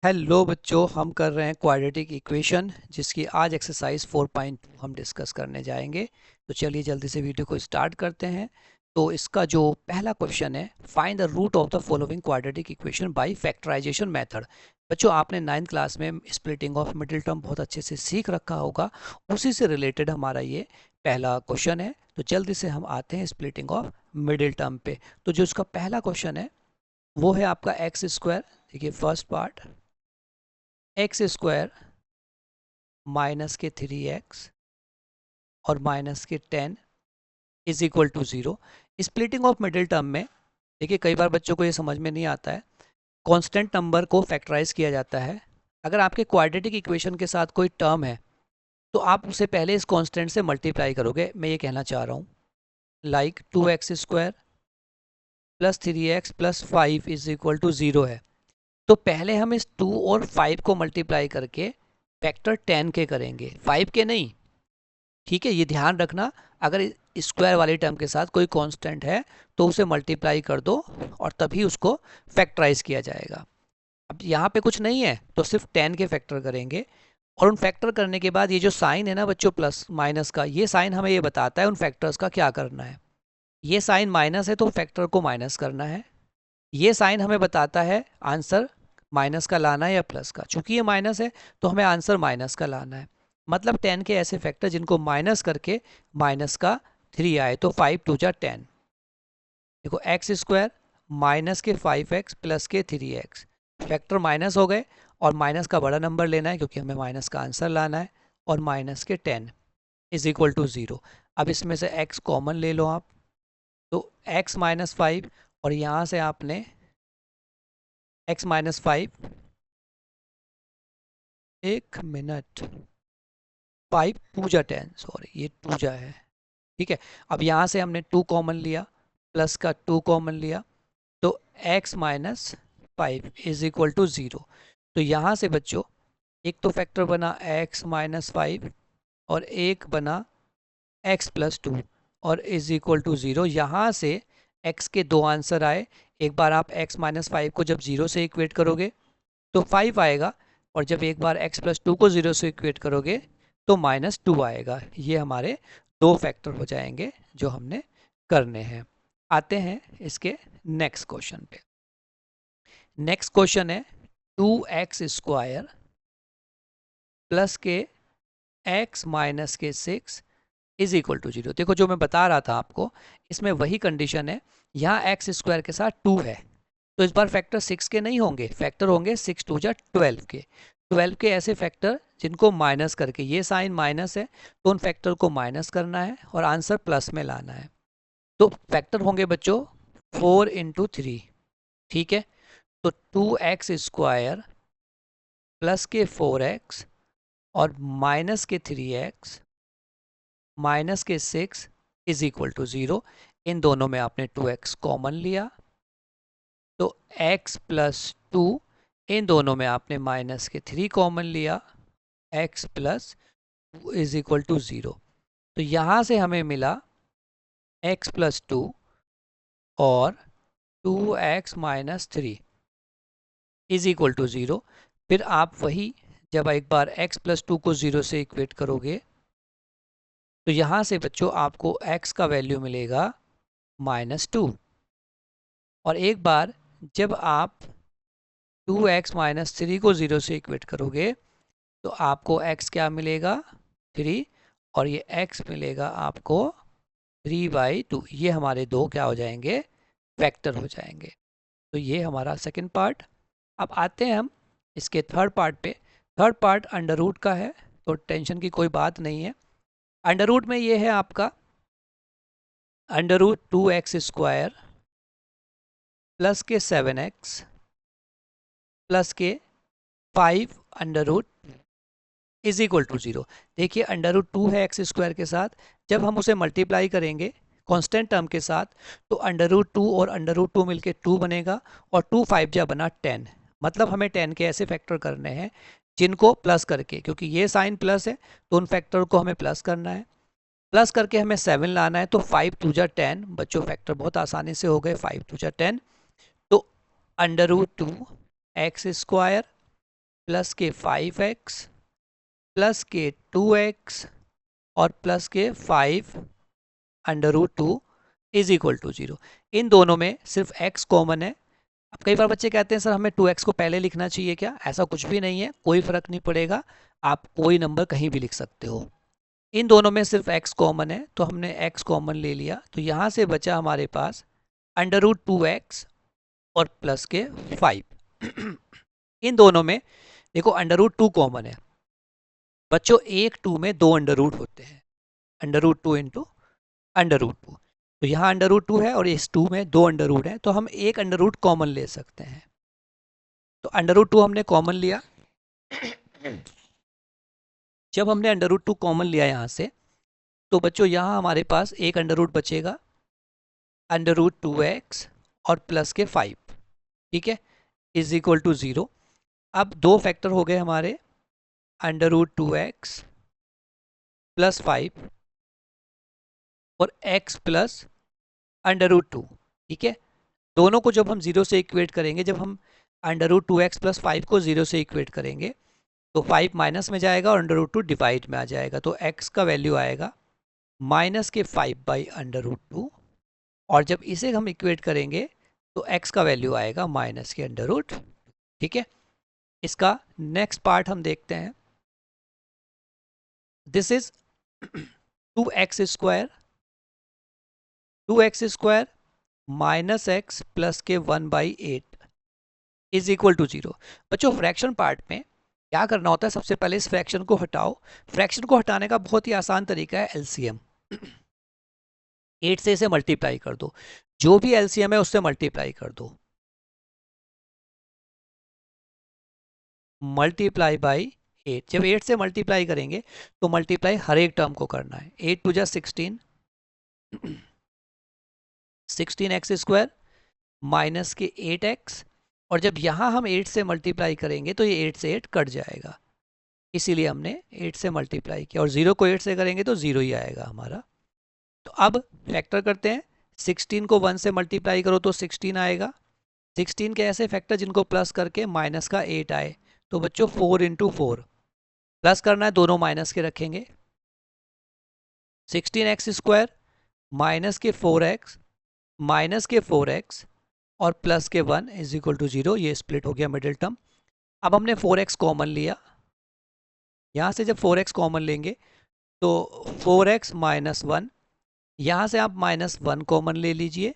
Hello बच्चों, हम कर रहे हैं क्वाड्रेटिक इक्वेशन जिसकी आज एक्सरसाइज 4.2 हम डिस्कस करने जाएंगे। तो चलिए जल्दी से वीडियो को स्टार्ट करते हैं। तो इसका जो पहला क्वेश्चन है, find the root of the following quadratic equation by factorisation method. बच्चों, आपने 9th क्लास में स्प्लिटिंग ऑफ मिडिल टर्म बहुत अच्छे से सीख रखा होगा, उसी से रिलेटेड हमारा ये पहला क्वेश्चन है। तो जल्दी से हम आते हैं स्प्लिटिंग ऑफ मिडिल टर्म पे। तो जो इसका पहला क्वेश्चन है वो है आपका एक्स स्क्वायर। देखिए first part, X square minus के 3x और माइनस के 10 is equal to 0। Splitting of middle term में देखिए कई बार बच्चों को ये समझ में नहीं आता है। कांस्टेंट नंबर को फैक्टराइज किया जाता है। अगर आपके क्वाड्रेटिक इक्वेशन के साथ कोई टर्म है तो आप उसे पहले इस कांस्टेंट से मल्टीप्लाई करोगे। मैं ये कहना चाह रहा हूँ, like 2x square plus 3x plus 5 is equal to 0 है। तो पहले हम इस 2 और 5 को मल्टीप्लाई करके फैक्टर 10 के करेंगे, 5 के नहीं। ठीक है, ये ध्यान रखना। अगर स्क्वायर वाले टर्म के साथ कोई कांस्टेंट है तो उसे मल्टीप्लाई कर दो और तभी उसको फैक्टराइज किया जाएगा। अब यहाँ पे कुछ नहीं है तो सिर्फ 10 के फैक्टर करेंगे। और उन फैक्टर करने के बाद ये जो साइन है ना बच्चों, प्लस माइनस का, ये साइन हमें ये बताता है उन फैक्टर्स का क्या करना है। ये साइन माइनस है तो फैक्टर को माइनस करना है। ये साइन हमें बताता है आंसर माइनस का लाना है या प्लस का। चूंकि ये माइनस है तो हमें आंसर माइनस का लाना है। मतलब 10 के ऐसे फैक्टर जिनको माइनस करके माइनस का 3 आए। तो 5 टू जा 10। देखो एक्स स्क्वायर माइनस के 5x प्लस के 3x, फैक्टर माइनस हो गए और माइनस का बड़ा नंबर लेना है क्योंकि हमें माइनस का आंसर लाना है। और माइनस के 10 इज इक्वल टू 0। अब इसमें से x कॉमन ले लो आप, तो x माइनस 5 और यहाँ से आपने x माइनस 5, एक मिनट, 5 टू जा 10, सॉरी ये टू जा है। ठीक है, अब यहाँ से हमने 2 कॉमन लिया, प्लस का 2 कॉमन लिया, तो x minus 5 is equal to 0। तो यहाँ से बच्चों एक तो फैक्टर बना x माइनस 5 और एक बना x प्लस 2 और इज इक्वल टू 0। यहाँ से x के दो आंसर आए। एक बार आप x माइनस 5 को जब 0 से इक्वेट करोगे तो 5 आएगा, और जब एक बार x प्लस 2 को 0 से इक्वेट करोगे तो माइनस 2 आएगा। ये हमारे दो फैक्टर हो जाएंगे जो हमने करने हैं। आते हैं इसके नेक्स्ट क्वेश्चन पे। नेक्स्ट क्वेश्चन है 2x स्क्वायर प्लस के x माइनस के 6 इज इक्वल टू 0। देखो जो मैं बता रहा था आपको, इसमें वही कंडीशन है। यहाँ एक्स स्क्वायर के साथ 2 है तो इस बार फैक्टर 6 के नहीं होंगे, फैक्टर होंगे 6 टू जा 12 के। 12 के ऐसे फैक्टर जिनको माइनस करके, ये साइन माइनस है तो उन फैक्टर को माइनस करना है और आंसर प्लस में लाना है। तो फैक्टर होंगे बच्चों 4 इंटू 3। ठीक है, तो 2x स्क्वायर प्लस के 4x और माइनस के 3x माइनस के 6 इज इक्वल टू 0। इन दोनों में आपने 2x कॉमन लिया तो x प्लस 2, इन दोनों में आपने माइनस के 3 कॉमन लिया, x plus 2 is equal to 0। तो यहाँ से हमें मिला x प्लस 2 और 2x minus 3 is equal to 0। फिर आप वही, जब एक बार x प्लस 2 को 0 से इक्वेट करोगे तो यहाँ से बच्चों आपको x का वैल्यू मिलेगा माइनस 2। और एक बार जब आप 2x माइनस 3 को 0 से इक्वेट करोगे तो आपको x क्या मिलेगा 3, और ये x मिलेगा आपको 3/2। ये हमारे दो क्या हो जाएंगे, वेक्टर हो जाएंगे। तो ये हमारा सेकंड पार्ट। अब आते हैं हम इसके थर्ड पार्ट पे। थर्ड पार्ट अंडर रूट का है तो टेंशन की कोई बात नहीं है। अंडर रूट में ये है आपका under root 2x square plus के 7x प्लस के 5 under root is equal to 0। देखिए अंडर रूट 2 है एक्स स्क्वायर के साथ, जब हम उसे मल्टीप्लाई करेंगे कांस्टेंट टर्म के साथ तो अंडर रूट 2 और अंडर रूट 2 मिलकर 2 बनेगा, और 2 5 जा बना 10। मतलब हमें 10 के ऐसे फैक्टर करने हैं जिनको प्लस करके, क्योंकि ये साइन प्लस है तो उन फैक्टर को हमें प्लस करना है। प्लस करके हमें 7 लाना है, तो 5 टू जा 10। बच्चों फैक्टर बहुत आसानी से हो गए, 5 टू जा 10। तो under root 2 X square plus के 5x प्लस के 2x और प्लस के 5√2 इज इक्वल टू 0। इन दोनों में सिर्फ x कॉमन है। अब कई बार बच्चे कहते हैं सर हमें 2x को पहले लिखना चाहिए क्या? ऐसा कुछ भी नहीं है, कोई फर्क नहीं पड़ेगा, आप कोई नंबर कहीं भी लिख सकते हो। इन दोनों में सिर्फ x कॉमन है तो हमने x कॉमन ले लिया, तो यहाँ से बचा हमारे पास √2x और प्लस के 5। इन दोनों में देखो √2 कॉमन है बच्चों, एक 2 में 2 अंडर रूट होते हैं, √2 इंटू √2। तो यहाँ √2 है और इस 2 में 2 अंडर रूट है, तो हम एक अंडर रूट कॉमन ले सकते हैं। तो √2 हमने कॉमन लिया। जब हमने √2 कॉमन लिया यहाँ से, तो बच्चों यहाँ हमारे पास एक अंडर रूट बचेगा, √2x और प्लस के 5, ठीक है, इज इक्वल टू 0। अब दो फैक्टर हो गए हमारे, √2x प्लस 5 और x प्लस √2, ठीक है। दोनों को जब हम 0 से इक्वेट करेंगे, जब हम √2x प्लस 5 को 0 से इक्वेट करेंगे तो 5 माइनस में जाएगा और √2 डिवाइड में आ जाएगा, तो x का वैल्यू आएगा माइनस के 5/√2, और जब इसे हम इक्वेट करेंगे तो x का वैल्यू आएगा माइनस के √, ठीक है। इसका नेक्स्ट पार्ट हम देखते हैं। This is 2x² minus x plus के 1/8 इज इक्वल टू 0। बच्चों फ्रैक्शन पार्ट में क्या करना होता है, सबसे पहले इस फ्रैक्शन को हटाओ। फ्रैक्शन को हटाने का बहुत ही आसान तरीका है एलसीएम। 8 से इसे मल्टीप्लाई कर दो, जो भी एलसीएम है उससे मल्टीप्लाई कर दो, मल्टीप्लाई बाई 8। जब 8 से मल्टीप्लाई करेंगे तो मल्टीप्लाई हर एक टर्म को करना है। 8 टू जा 16, 16x² माइनस के 8x, और जब यहाँ हम 8 से मल्टीप्लाई करेंगे तो ये 8 से 8 कट जाएगा, इसीलिए हमने 8 से मल्टीप्लाई किया, और 0 को 8 से करेंगे तो 0 ही आएगा हमारा। तो अब फैक्टर करते हैं। 16 को 1 से मल्टीप्लाई करो तो 16 आएगा। 16 के ऐसे फैक्टर जिनको प्लस करके माइनस का 8 आए, तो बच्चों 4 इंटू 4 प्लस करना है, दोनों माइनस के रखेंगे। 16x² माइनस के 4x माइनस के 4x और प्लस के 1 इज इक्वल टू 0। ये स्प्लिट हो गया मिडिल टर्म। अब हमने 4x कॉमन लिया, यहाँ से जब 4x कॉमन लेंगे तो 4x माइनस 1, यहाँ से आप माइनस 1 कॉमन ले लीजिए,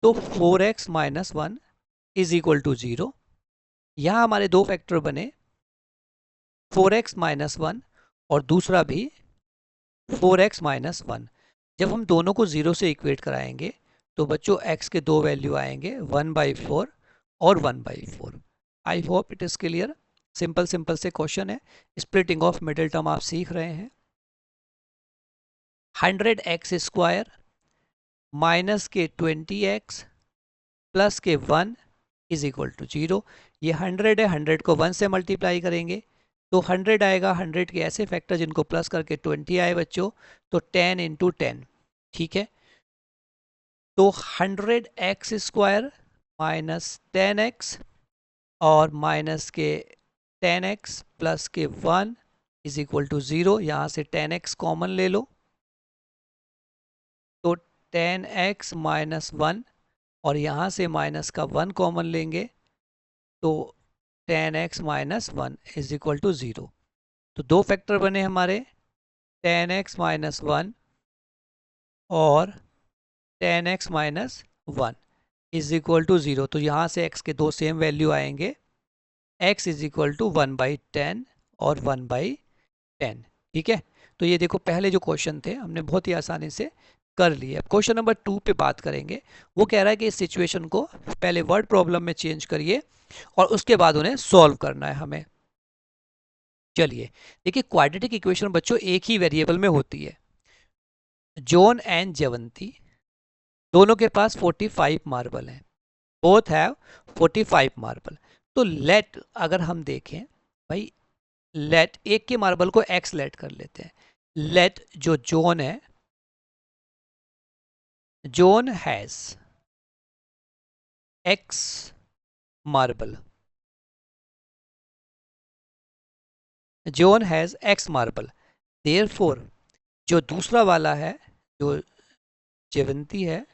तो 4x minus 1 is equal to 0। यहाँ हमारे दो फैक्टर बने, 4x माइनस 1 और दूसरा भी 4x माइनस 1। जब हम दोनों को 0 से इक्वेट कराएंगे तो बच्चों x के दो वैल्यू आएंगे, 1/4 और 1/4। I hope it is clear. Simple simple से क्वेश्चन है, स्प्लिटिंग ऑफ मिडिल टर्म आप सीख रहे हैं। 100x² माइनस के 20x प्लस के 1 इज इक्वल टू 0। ये 100 है, 100 को 1 से मल्टीप्लाई करेंगे तो 100 आएगा। 100 के ऐसे फैक्टर जिनको प्लस करके 20 आए बच्चों, तो 10 इंटू 10, ठीक है। तो 100x² माइनस 10x और माइनस के 10x प्लस के 1 इज इक्वल टू 0। यहाँ से 10x कॉमन ले लो, तो 10x माइनस 1, और यहाँ से माइनस का 1 कॉमन लेंगे तो 10x minus 1 is equal to 0। तो दो फैक्टर बने हमारे, 10x माइनस 1 और 10x minus 1 is equal to 0। तो यहाँ से x के दो सेम वैल्यू आएंगे, x इज इक्वल टू 1/10 और 1/10, ठीक है। तो ये देखो पहले जो क्वेश्चन थे हमने बहुत ही आसानी से कर लिए। अब क्वेश्चन नंबर 2 पे बात करेंगे। वो कह रहा है कि इस सिचुएशन को पहले वर्ड प्रॉब्लम में चेंज करिए और उसके बाद उन्हें सॉल्व करना है हमें। चलिए देखिए, क्वाड्रेटिक इक्वेशन बच्चों एक ही वेरिएबल में होती है। जॉन एंड जयवंती दोनों के पास 45 मार्बल हैं, बोथ हैव 45 मार्बल। तो लेट, अगर हम देखें भाई, लेट एक के मार्बल को x लेट कर लेते हैं। लेट जो जॉन है, John has x marble, zone has x marble, therefore जो दूसरा वाला है, जो जयवंती है,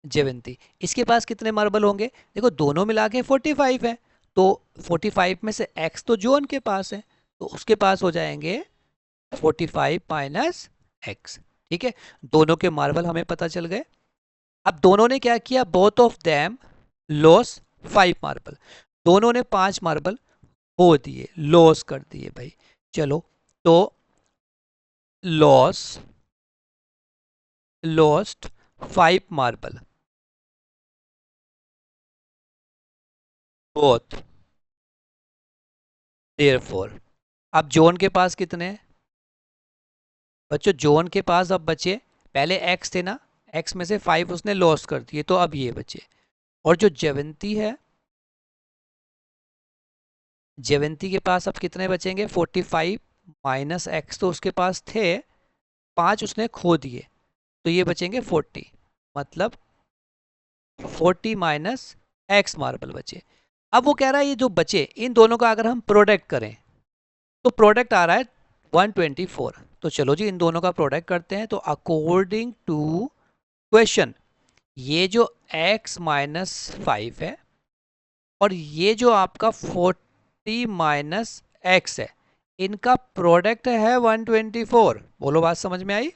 जयवंती, इसके पास कितने मार्बल होंगे? देखो दोनों मिला के 45 है, तो 45 में से x तो जोन के पास है, तो उसके पास हो जाएंगे 45 माइनस एक्स। ठीक है, दोनों के मार्बल हमें पता चल गए। अब दोनों ने क्या किया, both of them loss 5 marble, दोनों ने 5 मार्बल खो दिए, लॉस कर दिए भाई। चलो, तो loss lost 5 marble both, therefore अब जोन के पास कितने हैं बच्चों? जोन के पास अब बचे, पहले एक्स थे ना, एक्स में से 5 उसने लॉस कर दिए, तो अब ये बचे। और जो जयवंती है, जयवंती के पास अब कितने बचेंगे? 45 माइनस एक्स, तो उसके पास थे 5, उसने खो दिए, तो ये बचेंगे 40, मतलब 40 माइनस एक्स मार्बल बचे। अब वो कह रहा है ये जो बचे इन दोनों का अगर हम प्रोडक्ट करें तो प्रोडक्ट आ रहा है 124। तो चलो जी इन दोनों का प्रोडक्ट करते हैं। तो अकॉर्डिंग टू क्वेश्चन, ये जो x माइनस 5 है और ये जो आपका 40 माइनस एक्स है, इनका प्रोडक्ट है 124। बोलो बात समझ में आई?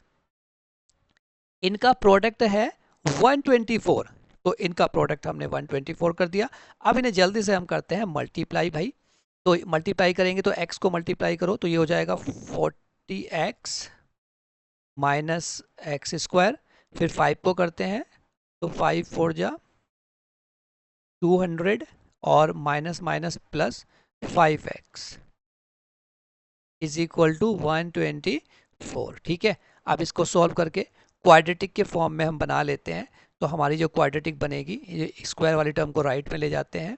इनका प्रोडक्ट है 124, तो इनका प्रोडक्ट हमने 124 कर दिया। अब इन्हें जल्दी से हम करते हैं मल्टीप्लाई भाई। तो मल्टीप्लाई करेंगे तो x को मल्टीप्लाई करो तो ये हो जाएगा 40x माइनस एक्स स्क्वायर, फिर 5 को करते हैं तो 5 4 जा 200 और minus minus plus 5x is equal to 124। ठीक है, अब इसको सॉल्व करके क्वाड्रेटिक के फॉर्म में हम बना लेते हैं। तो हमारी जो क्वाड्रेटिक बनेगी, ये स्क्वायर वाली टर्म को राइट में ले जाते हैं।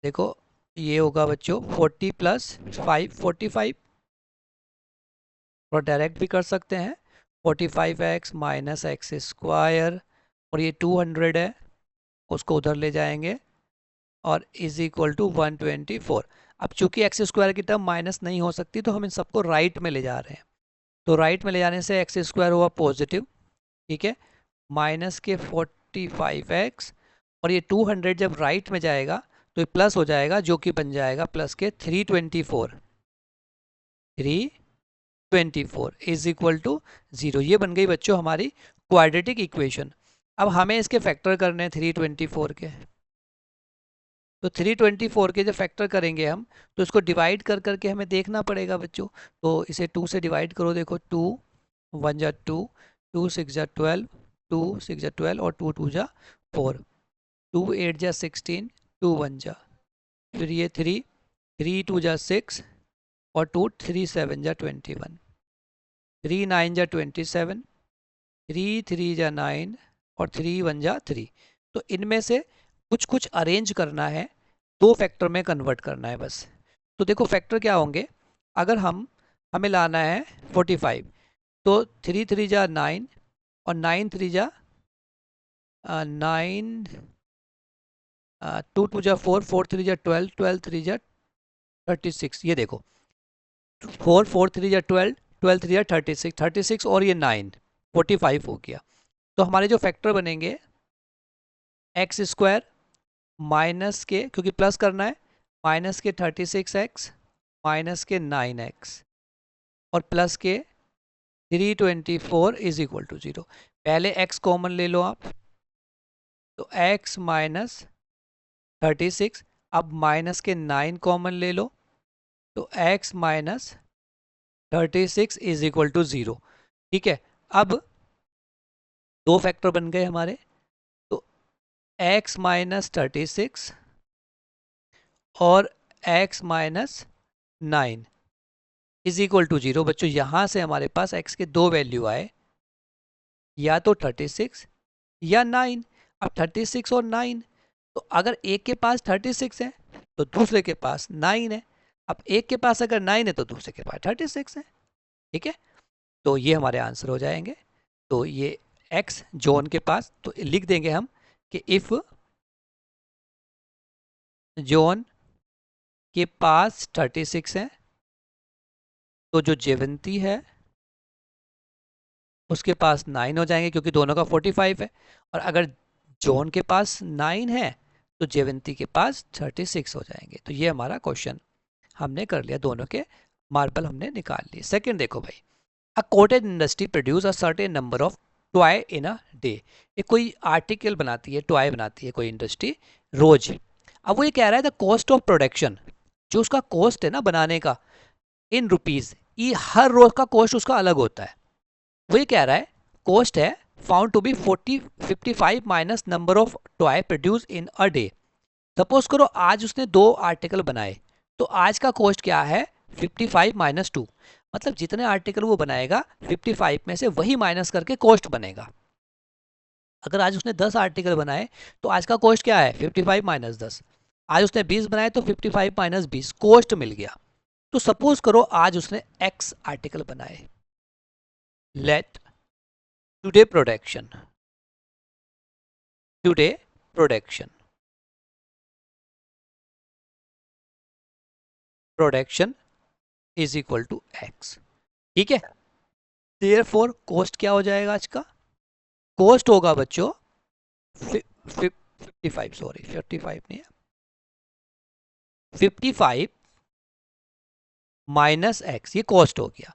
देखो ये होगा बच्चों 40 प्लस 5 45, और डायरेक्ट भी कर सकते हैं 45x माइनस एक्स स्क्वायर, और ये 200 है, उसको उधर ले जाएंगे और इज इक्वल टू 124। अब चूंकि एक्स स्क्वायर की टर्म माइनस नहीं हो सकती तो हम इन सबको राइट में ले जा रहे हैं। तो राइट में ले जाने से एक्स स्क्वायर हुआ पॉजिटिव, ठीक है, माइनस के 45x, और ये 200 जब राइट में जाएगा तो ये प्लस हो जाएगा, जो कि बन जाएगा प्लस के 324, 324 इज इक्वल टू 0। ये बन गई बच्चों हमारी क्वाड्रेटिक इक्वेशन। अब हमें इसके फैक्टर करने हैं 324 के। तो 324 के जब फैक्टर करेंगे हम, तो इसको डिवाइड कर करके हमें देखना पड़ेगा बच्चों। तो इसे 2 से डिवाइड करो, देखो 2 1 जा 2, 2 6 जा 12, 2 6 जा 12 और 2 2 जा 4, 2 8 जा 16, 2 1 जा, फिर ये 3 3 2 जा 6 और 2 3 7 जा 21, 3 9 जा 27, 3 3 जा 9 और 3 1 जा 3। तो इनमें से कुछ कुछ अरेंज करना है, दो फैक्टर में कन्वर्ट करना है बस। तो देखो फैक्टर क्या होंगे, अगर हमें लाना है 45, तो 3 3 जा 9 और 9 3 जा 9, 2 2 जा 4, 4 3 जा 12, 12 3 जा 36। ये देखो 4 4 3 जा 12, 12 3 जा 36, 36 और ये 9, 45 हो गया। तो हमारे जो फैक्टर बनेंगे एक्स स्क्वायर माइनस के, क्योंकि प्लस करना है, माइनस के 36x माइनस के 9x और प्लस के 324 इज इक्वल टू 0। पहले x कॉमन ले लो आप, तो x माइनस 36, अब माइनस के 9 कॉमन ले लो, तो x minus 36 is equal to 0। ठीक है, अब दो फैक्टर बन गए हमारे, तो x माइनस 36 और x minus 9 is equal to 0। बच्चों यहाँ से हमारे पास x के दो वैल्यू आए, या तो 36 या 9। अब 36 और 9, तो अगर एक के पास 36 है तो दूसरे के पास 9 है। अब एक के पास अगर 9 है तो दूसरे के पास 36 है। ठीक है, तो ये हमारे आंसर हो जाएंगे। तो ये x जोन के पास, तो लिख देंगे हम कि इफ जोन के पास 36 है, तो जो जयवंती है उसके पास 9 हो जाएंगे क्योंकि दोनों का 45 है। और अगर जॉन के पास 9 है तो जयवंती के पास 36 हो जाएंगे। तो ये हमारा क्वेश्चन हमने कर लिया, दोनों के मार्बल हमने निकाल लिए। सेकंड देखो भाई, a cottage industry produce a certain number of toy in a day. ये कोई आर्टिकल बनाती है, टॉय बनाती है कोई इंडस्ट्री रोज। अब वो ये कह रहा है द कॉस्ट ऑफ प्रोडक्शन, जो उसका कॉस्ट है ना बनाने का इन रुपीज, ये हर रोज का कॉस्ट उसका अलग होता है। वो ये कह रहा है कॉस्ट है found to be 55 minus number of toy produce in a day. Suppose करो आज उसने 2 आर्टिकल बनाए, तो आज का कॉस्ट क्या है 55 माइनस 2, मतलब जितने आर्टिकल वो बनाएगा 55 में से वही माइनस करके कॉस्ट बनेगा। अगर आज उसने 10 आर्टिकल बनाए तो आज का कॉस्ट क्या है 55 माइनस 10। आज उसने 20 बनाए तो 55 माइनस 20 कॉस्ट मिल गया। तो सपोज करो आज उसने x आर्टिकल बनाए। Let today production production is equal to x, ठीक है। देयरफॉर कॉस्ट क्या हो जाएगा आज का, कॉस्ट होगा बच्चों 55, सॉरी 55 नहीं है, 55 माइनस x, ये कॉस्ट हो गया।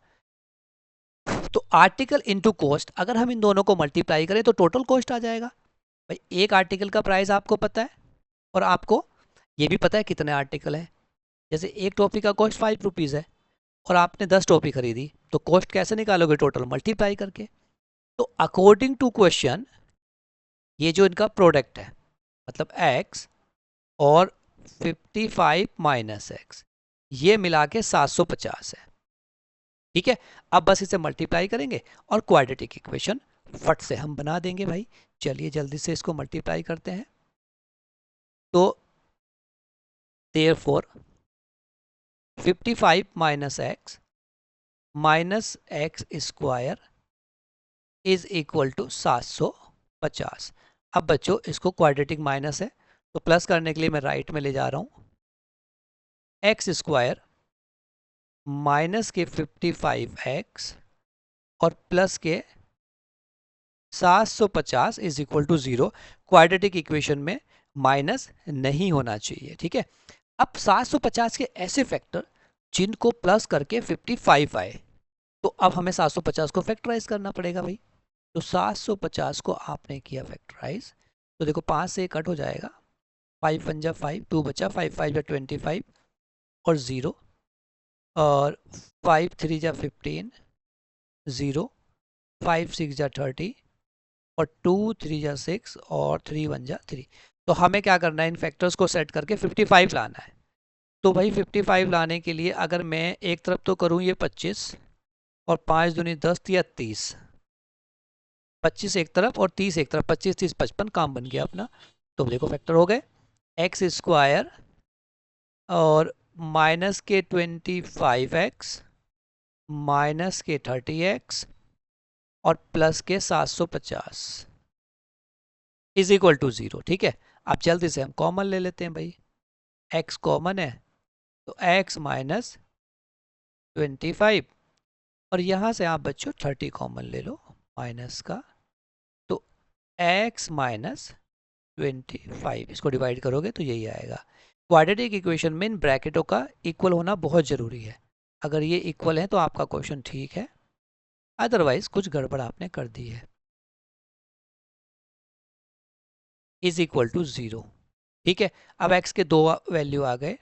तो आर्टिकल इनटू कॉस्ट, अगर हम इन दोनों को मल्टीप्लाई करें तो टोटल कॉस्ट आ जाएगा। भाई एक आर्टिकल का प्राइस आपको पता है और आपको ये भी पता है कितने आर्टिकल है। जैसे एक टॉफी का कॉस्ट 5 रुपीज़ है और आपने 10 टॉफी खरीदी, तो कॉस्ट कैसे निकालोगे, टोटल मल्टीप्लाई करके। तो अकॉर्डिंग टू क्वेश्चन ये जो इनका प्रोडक्ट है मतलब x और 55 माइनस x, ये मिला के 750 है, ठीक है। अब बस इसे मल्टीप्लाई करेंगे और क्वाड्रेटिक इक्वेशन फट से हम बना देंगे भाई। चलिए जल्दी से इसको मल्टीप्लाई करते हैं। तो therefore 55 minus x square is equal to 750। अब बच्चों इसको क्वाड्रेटिक माइनस है तो प्लस करने के लिए मैं राइट में ले जा रहा हूँ। एक्स स्क्वायर माइनस के 55x और प्लस के 750 is equal to 0। Quadratic equation में माइनस नहीं होना चाहिए, ठीक है। अब 750 के ऐसे फैक्टर जिनको प्लस करके 55 आए, तो अब हमें 750 को फैक्टराइज करना पड़ेगा भाई। तो 750 को आपने किया फैक्टराइज, तो देखो 5 से कट हो जाएगा, 5 1 जा 5, 2 बचा, 5 5 जा 25 और 0, और 5 3 जा 15, 0, 5 6 जा 30 और 2 3 जा 6 और 3 1 जा 3। तो हमें क्या करना है, इन फैक्टर्स को सेट करके 55 लाना है। तो भाई 55 लाने के लिए अगर मैं एक तरफ तो करूँ ये 25 और 5 दूनी 10 या 30, 25 एक तरफ और 30 एक तरफ, 25 30 55, काम बन गया अपना। तो देखो फैक्टर हो गए, एक्स स्क्वायर और माइनस के 25x माइनस के 30x और प्लस के 750 इज इक्वल टू 0, ठीक है। अब जल्दी से हम कॉमन ले लेते हैं भाई, x कॉमन है तो x माइनस 25 और यहाँ से आप बच्चों 30 कॉमन ले लो माइनस का, तो x माइनस 25, इसको डिवाइड करोगे तो यही आएगा। क्वाड्रेटिक इक्वेशन में इन ब्रैकेटों का इक्वल होना बहुत ज़रूरी है। अगर ये इक्वल है तो आपका क्वेश्चन ठीक है, अदरवाइज कुछ गड़बड़ आपने कर दी है। इज इक्वल टू 0, ठीक है। अब x के 2 वैल्यू आ गए,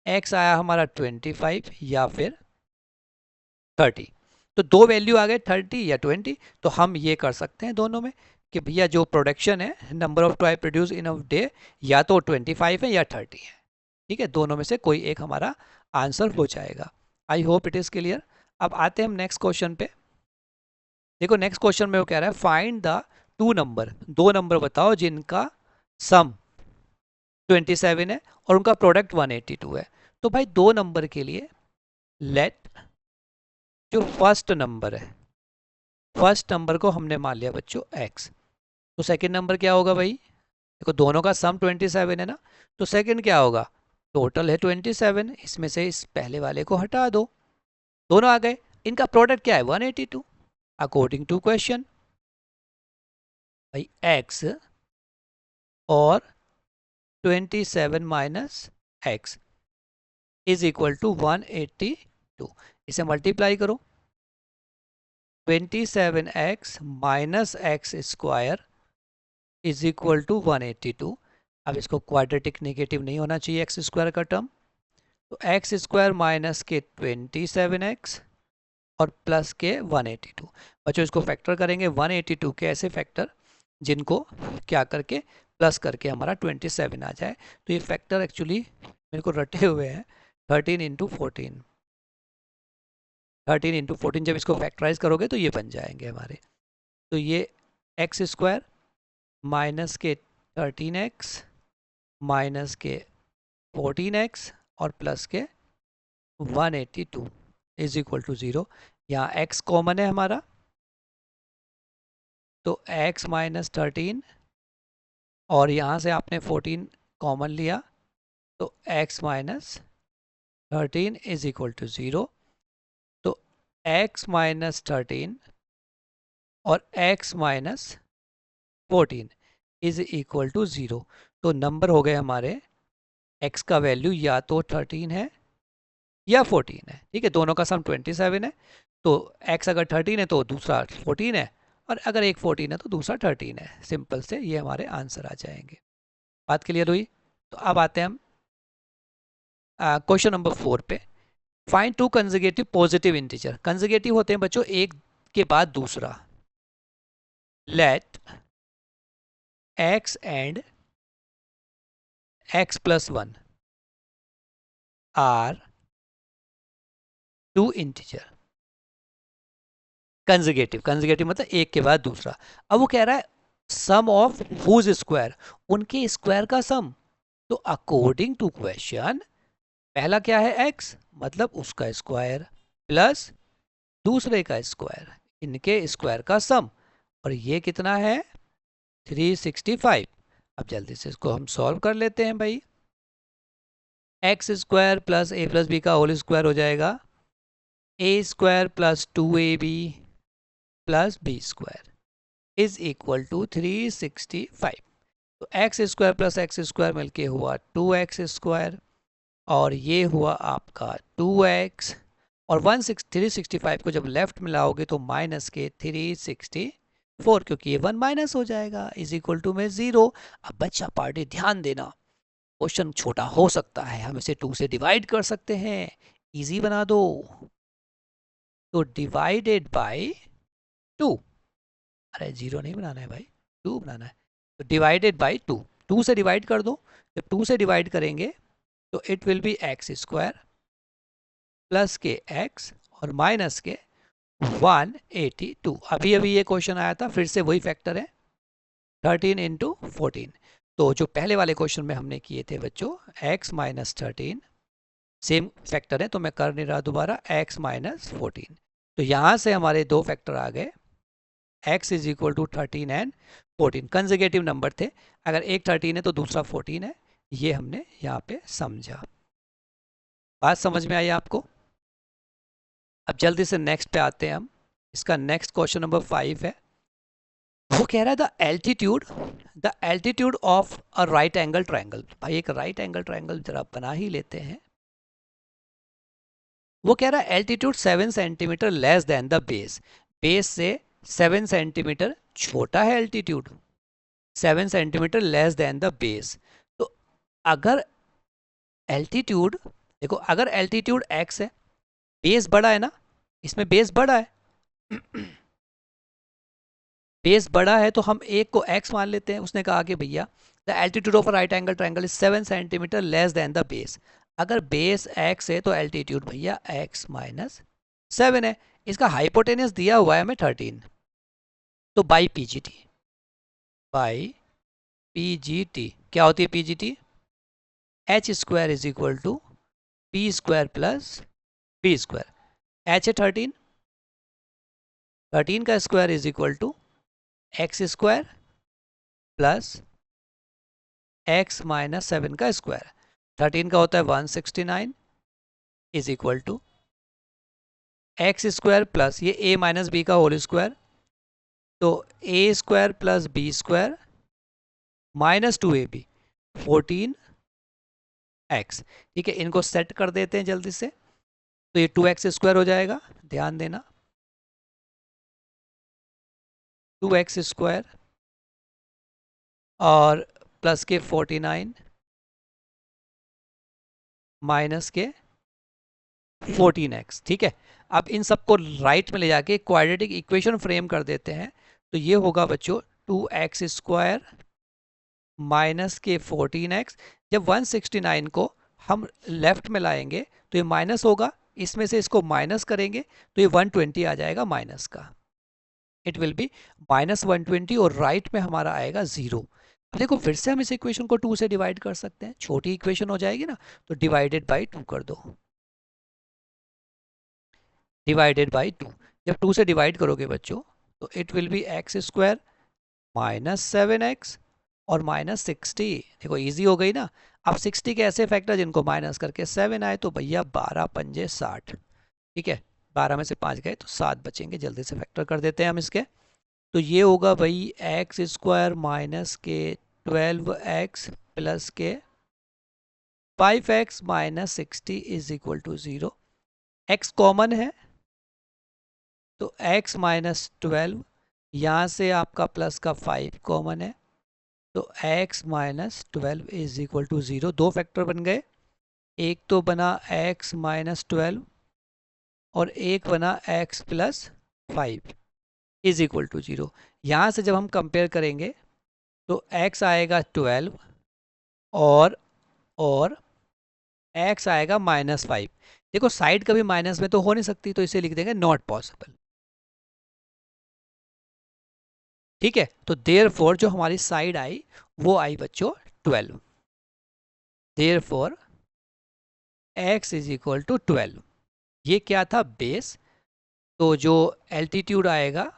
x आया हमारा 25 या फिर 30, तो 2 वैल्यू आ गए 30 या 20। तो हम ये कर सकते हैं दोनों में कि भैया जो प्रोडक्शन है number of toy produce in a day या तो 25 है या 30 है, ठीक है। दोनों में से कोई एक हमारा आंसर हो जाएगा। I hope it is clear. अब आते हैं हम नेक्स्ट क्वेश्चन पे। देखो नेक्स्ट क्वेश्चन में वो कह रहा है फाइंड द 2 नंबर, 2 नंबर बताओ जिनका सम 27 है और उनका प्रोडक्ट 182 है। तो भाई 2 नंबर के लिए लेट जो फर्स्ट नंबर है, फर्स्ट नंबर को हमने मान लिया बच्चों x, तो सेकंड नंबर क्या होगा भाई, देखो दोनों का सम 27 है ना, तो सेकंड क्या होगा टोटल है 27, इसमें से इस पहले वाले को हटा दो, दोनों आ गए। इनका प्रोडक्ट क्या है 182 अकॉर्डिंग टू क्वेश्चन। भाई x और 27 minus X is equal to 182। इसे मल्टीप्लाई करो, 27x minus X square is equal to 182। अब इसको क्वाड्रेटिक नेगेटिव नहीं होना चाहिए एक्स स्क्वायर का टर्म, तो एक्स स्क्वायर माइनस के 27x और प्लस के 182। बच्चों इसको फैक्टर करेंगे 182 के ऐसे फैक्टर जिनको क्या करके प्लस करके हमारा 27 आ जाए। तो ये फैक्टर एक्चुअली मेरे को रटे हुए हैं 13 इंटू 14, 13 इंटू 14 जब इसको फैक्टराइज करोगे तो ये बन जाएंगे हमारे। तो ये एक्स स्क्वायर माइनस के 13x माइनस के 14x और प्लस के 182 इज इक्वल टू 0। यहाँ x कॉमन है हमारा, तो x माइनस 13 और यहाँ से आपने 14 कॉमन लिया, तो x minus 13 is equal to 0। तो x माइनस 13 और x minus 14 is equal to 0। तो नंबर हो गए हमारे x का वैल्यू या तो 13 है या 14 है, ठीक है, दोनों का सम 27 है। तो x अगर 13 है तो दूसरा 14 है, और अगर एक 14 है तो दूसरा 13 है। सिंपल से ये हमारे आंसर आ जाएंगे। बात क्लियर हुई? तो अब आते हैं हम क्वेश्चन नंबर 4 पे। Find two consecutive positive integer. Consecutive होते हैं बच्चों एक के बाद दूसरा। Let x and x plus 1 are two integer. Consecutive, consecutive मतलब एक के बाद दूसरा। अब वो कह रहा है सम ऑफ हुज स्क्वायर, उनके स्क्वायर का सम। तो अकॉर्डिंग टू क्वेश्चन पहला क्या है x, मतलब उसका स्क्वायर प्लस दूसरे का स्क्वायर, इनके स्क्वायर का सम। और ये कितना है 365। अब जल्दी से इसको हम सॉल्व कर लेते हैं भाई। X square plus a plus b का होल स्क्वायर हो जाएगा a square plus 2ab plus B square is equal to 365। तो x square plus x square मिलके हुआ 2x स्क्वायर, और ये हुआ आपका 2x, और 365 को जब लेफ्ट में लाओगे तो माइनस के 364, क्योंकि ये 1 माइनस हो जाएगा इज इक्वल टू में 0। अब बच्चा पार्टी ध्यान देना, क्वेश्चन छोटा हो सकता है, हम इसे 2 से डिवाइड कर सकते हैं, इजी बना दो। तो डिवाइडेड बाय 2, अरे 0 नहीं बनाना है भाई, 2 बनाना है। तो डिवाइडेड बाय 2, 2 से डिवाइड कर दो। जब 2 से डिवाइड करेंगे तो it will be x square plus के एक्स और माइनस के 182। अभी अभी ये क्वेश्चन आया था, फिर से वही फैक्टर है 13 इंटू 14। तो जो पहले वाले क्वेश्चन में हमने किए थे बच्चों x माइनस 13, सेम फैक्टर है तो मैं कर नहीं रहा दोबारा, x माइनस 14। तो यहाँ से हमारे दो फैक्टर आ गए, x is equal to 13 and 14। Consecutive number थे, अगर एक 13 है तो दूसरा 14 है, ये हमने यहाँ पे समझा। बात समझ में आई आपको? अब जल्दी से नेक्स्ट पे आते हैं हम। इसका नेक्स्ट क्वेश्चन नंबर 5 है। वो कह रहा है the altitude of a right angle triangle. भाई एक राइट एंगल ट्रायंगल जरा बना ही लेते हैं। वो कह रहा है altitude 7 centimetre less than the base, base से 7 सेंटीमीटर छोटा है altitude, 7 centimetre less than the base. तो अगर एल्टीट्यूड, देखो अगर एल्टीट्यूड x है, बेस बड़ा है ना, इसमें बेस बड़ा है बेस बड़ा है तो हम एक को x मान लेते हैं। उसने कहा कि भैया the altitude of right angle triangle is 7 centimetre less than the base. अगर बेस x है तो एल्टीट्यूड भैया x माइनस 7 है। इसका हाइपोटेनियस दिया हुआ है हमें 13। तो बाई पीजीटी, बाई पीजीटी क्या होती है PGT? H square is equal to P square plus B square. H है 13, 13 का square is equal to X square plus X minus 7 का स्क्वायर। 13 का होता है 169 is equal to X square plus ये a माइनस बी का whole square, तो a square plus B square minus 2ab 14x। ठीक है, इनको सेट कर देते हैं जल्दी से, तो ये 2x स्क्वायर हो जाएगा, ध्यान देना 2x स्क्वायर और प्लस के 49 माइनस के 14x। ठीक है, अब इन सबको राइट में ले जाके क्वाड्रेटिक इक्वेशन फ्रेम कर देते हैं, तो ये होगा बच्चों 2x स्क्वायर माइनस के 14x। जब 169 को हम लेफ्ट में लाएंगे तो ये माइनस होगा, इसमें से इसको माइनस करेंगे तो ये 120 आ जाएगा माइनस का, इट विल बी माइनस 120 और राइट में हमारा आएगा 0। अब देखो फिर से हम इस इक्वेशन को 2 से डिवाइड कर सकते हैं, छोटी इक्वेशन हो जाएगी ना, तो डिवाइडेड बाई 2 कर दो, डिवाइडेड बाई 2। जब 2 से डिवाइड करोगे बच्चों तो it will be x square minus 7x और माइनस 60। देखो इजी हो गई ना। अब 60 के ऐसे फैक्टर जिनको माइनस करके 7 आए, तो भैया 12 पंजे 60। ठीक है, 12 में से 5 गए तो 7 बचेंगे, जल्दी से फैक्टर कर देते हैं हम इसके। तो ये होगा भाई एक्स स्क्वायर माइनस के 12x प्लस के 5x minus 60 is equal to 0। x common है तो x माइनस 12, यहाँ से आपका प्लस का 5 कॉमन है, तो x minus 12 is equal to 0। दो फैक्टर बन गए, एक तो बना x माइनस 12 और एक बना x plus 5 is equal to 0। यहाँ से जब हम कंपेयर करेंगे तो x आएगा 12 और x आएगा माइनस 5। देखो साइड कभी माइनस में तो हो नहीं सकती, तो इसे लिख देंगे नॉट पॉसिबल। ठीक है, तो देयरफॉर जो हमारी साइड आई वो आई बच्चों 12। Therefore x is equal to 12। ये क्या था बेस, तो जो एल्टीट्यूड आएगा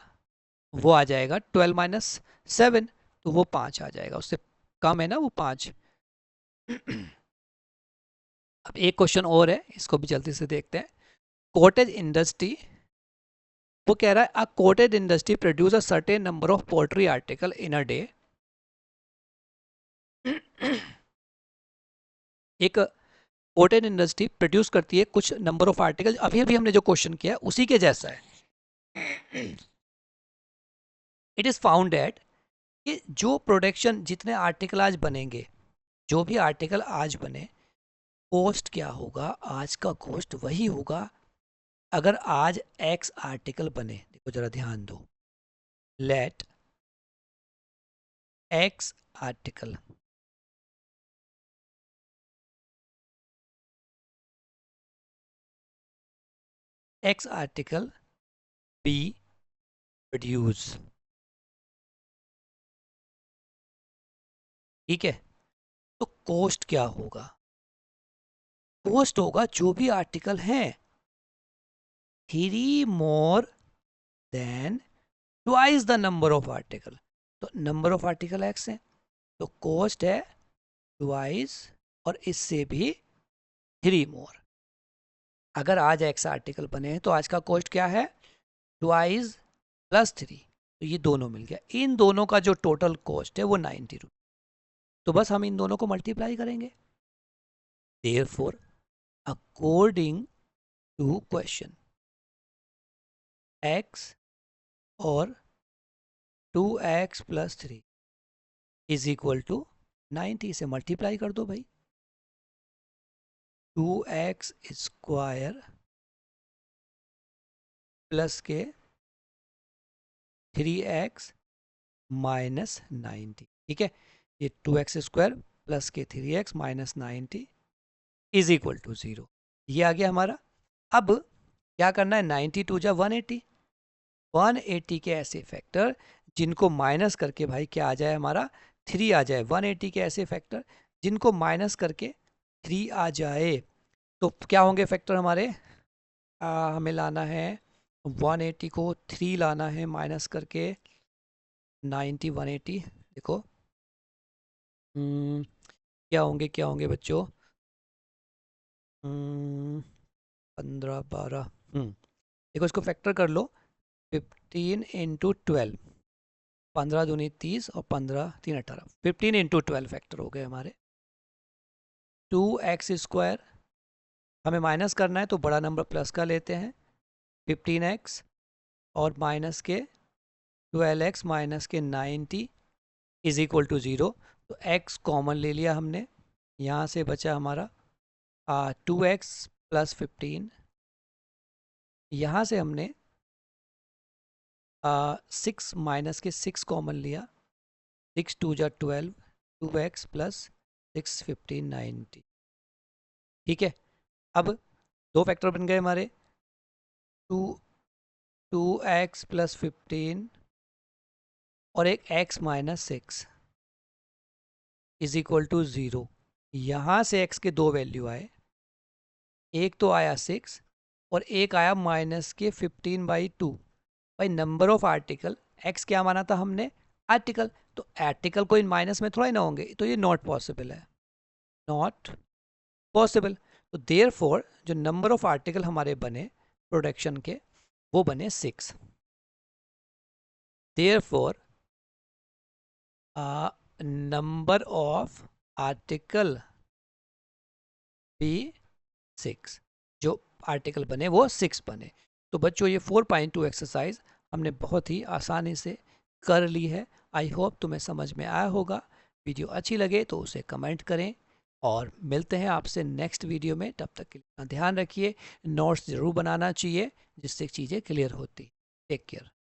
वो आ जाएगा 12 माइनस 7, तो वो 5 आ जाएगा, उससे कम है ना वो 5। अब एक क्वेश्चन और है, इसको भी जल्दी से देखते हैं। कॉटेज इंडस्ट्री, वो कह रहा है a cottage industry produce a certain number of poultry article in a day. एक कॉटेज इंडस्ट्री प्रोड्यूस करती है कुछ नंबर ऑफ आर्टिकल, अभी अभी हमने जो क्वेश्चन किया उसी के जैसा है। इट इज फाउंड दैट कि जो प्रोडक्शन जितने आर्टिकल आज बनेंगे, जो भी आर्टिकल आज बने, कॉस्ट क्या होगा, आज का कॉस्ट वही होगा अगर आज एक्स आर्टिकल बने। देखो जरा ध्यान दो, let x article x article be produce. ठीक है, तो कॉस्ट क्या होगा, कॉस्ट होगा जो भी आर्टिकल हैं 3 more than twice the number of article. तो नंबर ऑफ आर्टिकल एक्स है, तो कॉस्ट है ट्वाइस और इससे भी 3 मोर। अगर आज एक्स आर्टिकल बने हैं तो आज का कॉस्ट क्या है, ट्वाइस प्लस 3, तो ये दोनों मिल गया। इन दोनों का जो टोटल कॉस्ट है वो 90 रुपये। तो बस हम इन दोनों को मल्टीप्लाई करेंगे। Therefore according to question x और 2x plus 3 is equal to 90 से मल्टीप्लाई कर दो भाई। 2x स्क्वायर प्लस के 3x माइनस 90। ठीक है, ये 2x स्क्वायर प्लस के 3x minus 90 is equal to 0। ये आ गया हमारा। अब क्या करना है, 92 जा 180, 180 के ऐसे फैक्टर जिनको माइनस करके भाई क्या आ जाए हमारा 3 आ जाए। 180 के ऐसे फैक्टर जिनको माइनस करके 3 आ जाए, तो क्या होंगे फैक्टर हमारे, हमें लाना है 180 को 3 लाना है माइनस करके 90 180। देखो क्या होंगे बच्चों, 15 12 देखो इसको फैक्टर कर लो। 15 इंटू 12, 15 दूनी 30 और 15 3 18, 15 इंटू 12 फैक्टर हो गए हमारे। 2x² हमें माइनस करना है तो बड़ा नंबर प्लस का लेते हैं, 15x और माइनस के 12x माइनस के 90 इज इक्वल टू 0। तो x कॉमन ले लिया हमने, यहाँ से बचा हमारा 2x प्लस 15। यहाँ से हमने 6 माइनस के 6 कॉमन लिया, 6 2 जा 12, 2x प्लस 6 15 90। ठीक है, अब दो फैक्टर बन गए हमारे, 2x प्लस 15 और एक x minus 6 is equal to 0। यहाँ से x के दो वैल्यू आए, एक तो आया 6 और एक आया माइनस के 15/2। भाई नंबर ऑफ आर्टिकल, x क्या माना था हमने, आर्टिकल, तो आर्टिकल को इन माइनस में थोड़ा ही ना होंगे, तो ये नॉट पॉसिबल है, नॉट पॉसिबल। तो देयरफॉर जो नंबर ऑफ आर्टिकल हमारे बने प्रोडक्शन के वो बने 6। देयरफॉर नंबर ऑफ आर्टिकल भी 6, जो आर्टिकल बने वो 6 बने। तो बच्चों ये 4.2 एक्सरसाइज हमने बहुत ही आसानी से कर ली है। आई होप तुम्हें समझ में आया होगा। वीडियो अच्छी लगे तो उसे कमेंट करें और मिलते हैं आपसे नेक्स्ट वीडियो में। तब तक के लिए ध्यान रखिए, नोट्स ज़रूर बनाना चाहिए जिससे चीज़ें क्लियर होती। Take care.